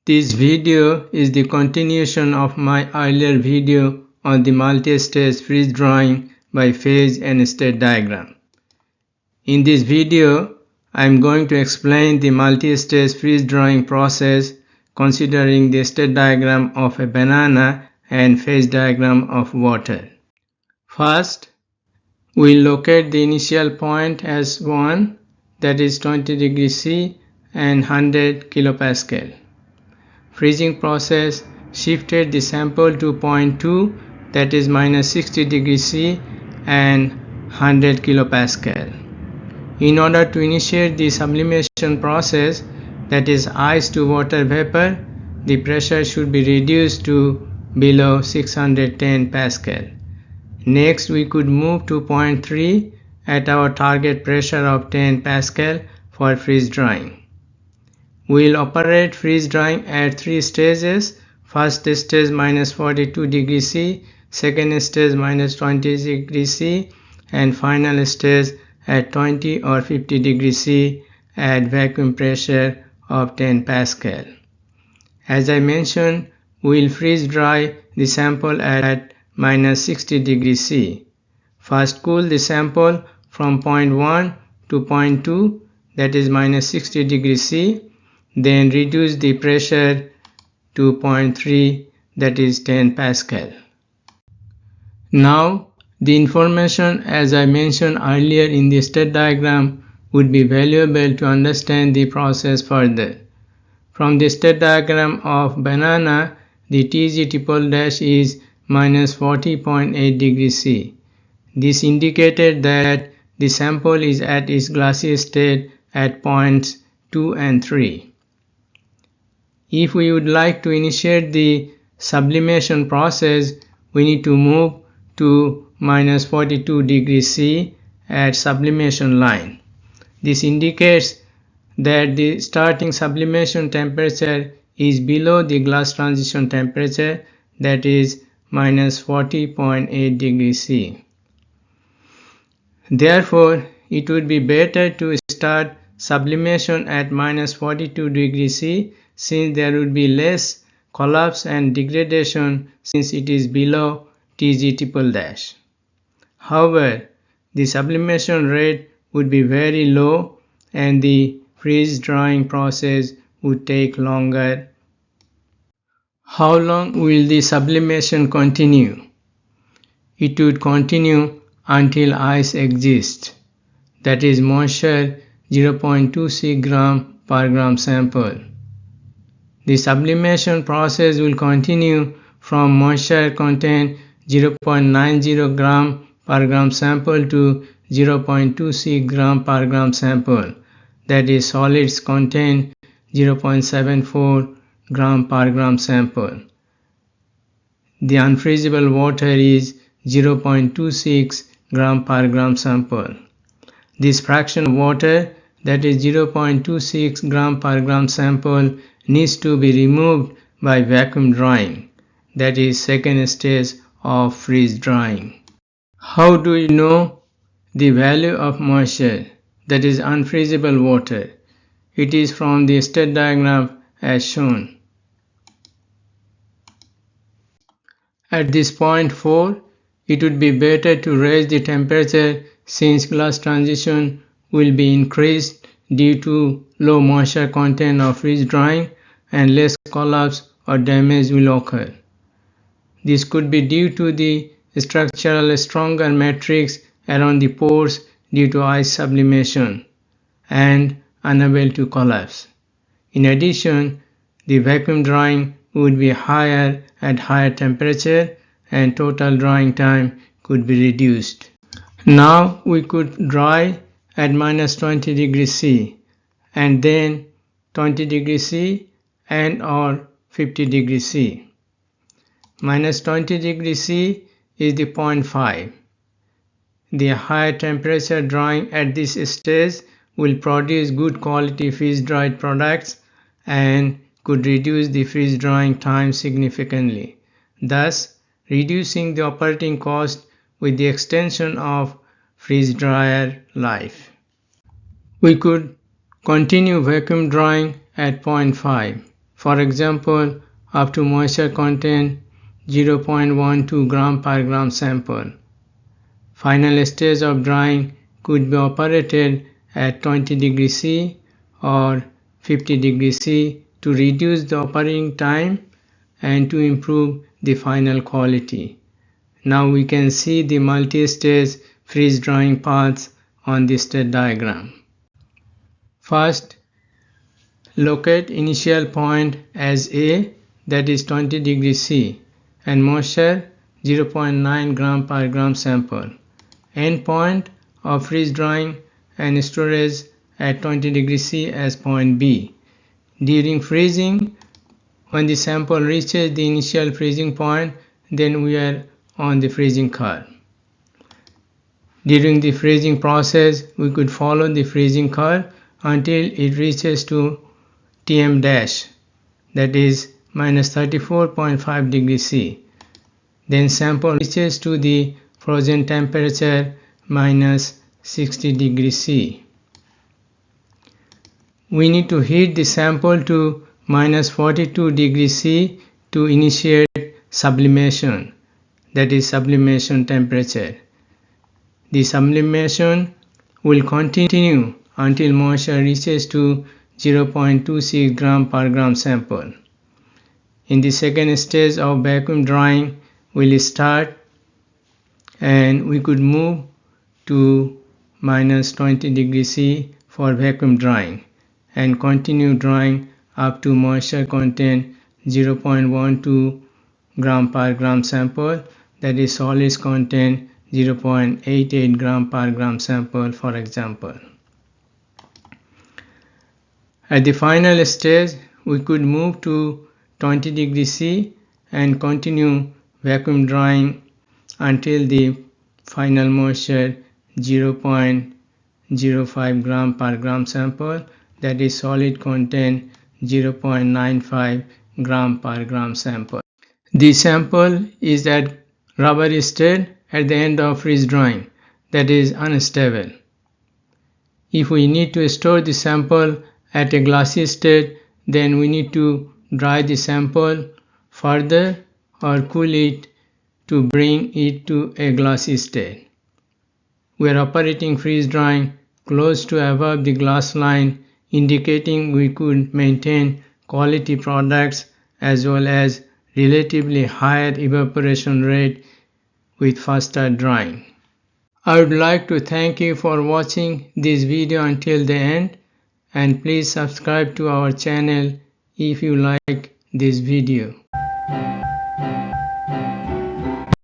This video is the continuation of my earlier video on the multi-stage freeze drying by phase and state diagram. In this video, I am going to explain the multi-stage freeze drying process considering the state diagram of a banana and phase diagram of water. First, we locate the initial point as 1, that is 20 degrees C and 100 kilopascal. Freezing process shifted the sample to point 2, that is minus 60 degrees C and 100 kilopascal. In order to initiate the sublimation process, that is ice to water vapor, the pressure should be reduced to below 610 pascal. Next, we could move to point 3 at our target pressure of 10 pascal for freeze drying. We will operate freeze drying at 3 stages. First stage minus 42 degrees C, second stage minus 20 degrees C, and final stage at 20 or 50 degrees C at vacuum pressure of 10 pascal. As I mentioned, we will freeze dry the sample at minus 60 degrees C. First cool the sample from point 1 to point 2, that is minus 60 degrees C. Then reduce the pressure to point 3, that is 10 pascal. Now, the information as I mentioned earlier in the state diagram would be valuable to understand the process further. From the state diagram of banana, the Tg triple dash is minus 40.8 degrees C. This indicated that the sample is at its glassy state at points 2 and 3. If we would like to initiate the sublimation process, we need to move to minus 42 degrees C at sublimation line. This indicates that the starting sublimation temperature is below the glass transition temperature, that is minus 40.8 degrees C. Therefore, it would be better to start sublimation at minus 42 degrees C, since there would be less collapse and degradation since it is below Tg triple dash. However, the sublimation rate would be very low and the freeze drying process would take longer. How long will the sublimation continue? It would continue until ice exists, that is moisture 0.26 gram per gram sample. The sublimation process will continue from moisture content 0.90 gram per gram sample to 0.26 gram per gram sample, that is solids content 0.74 gram per gram sample. The unfreezable water is 0.26 gram per gram sample. This fraction of water, that is 0.26 gram per gram sample, needs to be removed by vacuum drying, that is second stage of freeze drying. How do we know the value of moisture, that is unfreezable water? It is from the state diagram as shown. At this point 4, it would be better to raise the temperature since glass transition will be increased due to low moisture content of freeze drying and less collapse or damage will occur. This could be due to the structural stronger matrix around the pores due to ice sublimation and unable to collapse. In addition, the vacuum drying would be higher at higher temperature and total drying time could be reduced. Now we could dry at minus 20 degrees C and then 20 degrees C and or 50 degrees C. Minus 20 degrees C is the point 5. The higher temperature drying at this stage will produce good quality freeze dried products and could reduce the freeze drying time significantly, thus reducing the operating cost with the extension of freeze dryer life. We could continue vacuum drying at point 5 For example, up to moisture content 0.12 gram per gram sample. Final stage of drying could be operated at 20 degrees C or 50 degrees C to reduce the operating time and to improve the final quality. Now we can see the multi-stage freeze drying paths on the state diagram. First, locate initial point as A, that is 20 degrees C, and moisture 0.9 gram per gram sample. End point of freeze drying and storage at 20 degrees C as point B. During freezing, when the sample reaches the initial freezing point, then we are on the freezing curve. During the freezing process, we could follow the freezing curve until it reaches to Tm dash, that is minus 34.5 degrees C. Then sample reaches to the frozen temperature minus 60 degrees C. We need to heat the sample to minus 42 degrees C to initiate sublimation, that is sublimation temperature. The sublimation will continue until moisture reaches to 0.26 gram per gram sample. In the second stage of vacuum drying will start, and we could move to minus 20 degrees C for vacuum drying and continue drying up to moisture content 0.12 gram per gram sample, that is solids content 0.88 gram per gram sample, for example. At the final stage, we could move to 20 degrees C and continue vacuum drying until the final moisture 0.05 gram per gram sample, that is solid content 0.95 gram per gram sample. The sample is at rubber state at the end of freeze drying, that is unstable. If we need to store the sample at a glassy state, then we need to dry the sample further or cool it to bring it to a glassy state. We are operating freeze drying close to above the glass line, indicating we could maintain quality products as well as relatively higher evaporation rate with faster drying. I would like to thank you for watching this video until the end, and please subscribe to our channel if you like this video.